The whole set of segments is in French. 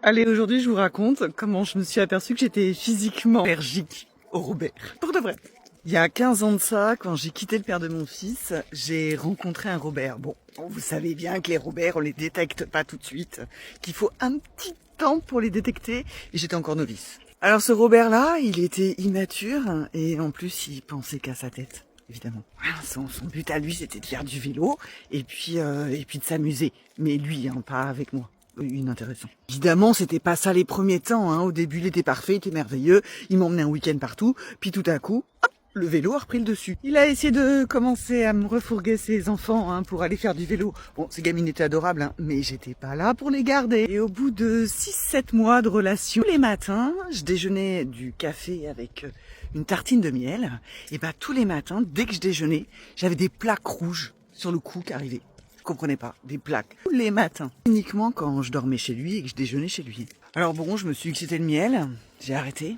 Allez, aujourd'hui, je vous raconte comment je me suis aperçue que j'étais physiquement allergique au Robert. Pour de vrai. Il y a 15 ans de ça, quand j'ai quitté le père de mon fils, j'ai rencontré un Robert. Bon, vous savez bien que les Robert, on les détecte pas tout de suite, qu'il faut un petit temps pour les détecter, et j'étais encore novice. Alors ce Robert-là, il était immature, et en plus, il pensait qu'à sa tête. Évidemment. Son but à lui, c'était de faire du vélo et puis de s'amuser. Mais lui, hein, pas avec moi. Inintéressant. Évidemment, c'était pas ça les premiers temps. Hein. Au début, il était parfait, il était merveilleux. Il m'emmenait un week-end partout. Puis tout à coup, hop, le vélo a repris le dessus. Il a essayé de commencer à me refourguer ses enfants hein, pour aller faire du vélo. Bon, ces gamines étaient adorables, hein, mais j'étais pas là pour les garder. Et au bout de 6-7 mois de relation, tous les matins, je déjeunais du café avec une tartine de miel. Et bah tous les matins, dès que je déjeunais, j'avais des plaques rouges sur le cou qui arrivaient. Je comprenais pas, des plaques. Tous les matins. Uniquement quand je dormais chez lui et que je déjeunais chez lui. Alors bon, je me suis dit que c'était le miel. J'ai arrêté.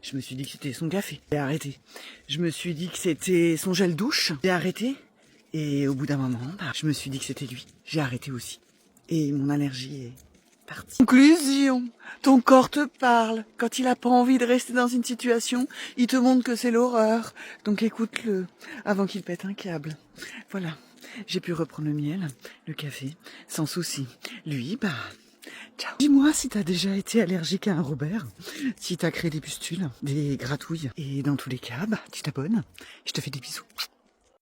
Je me suis dit que c'était son café. J'ai arrêté. Je me suis dit que c'était son gel douche. J'ai arrêté. Et au bout d'un moment, je me suis dit que c'était lui. J'ai arrêté aussi. Et mon allergie est partie. Conclusion. Ton corps te parle. Quand il a pas envie de rester dans une situation, il te montre que c'est l'horreur. Donc écoute-le avant qu'il pète un câble. Voilà. J'ai pu reprendre le miel, le café, sans souci. Lui, ciao. Dis-moi si t'as déjà été allergique à un Robert, si t'as créé des pustules, des gratouilles. Et dans tous les cas, tu t'abonnes. Je te fais des bisous.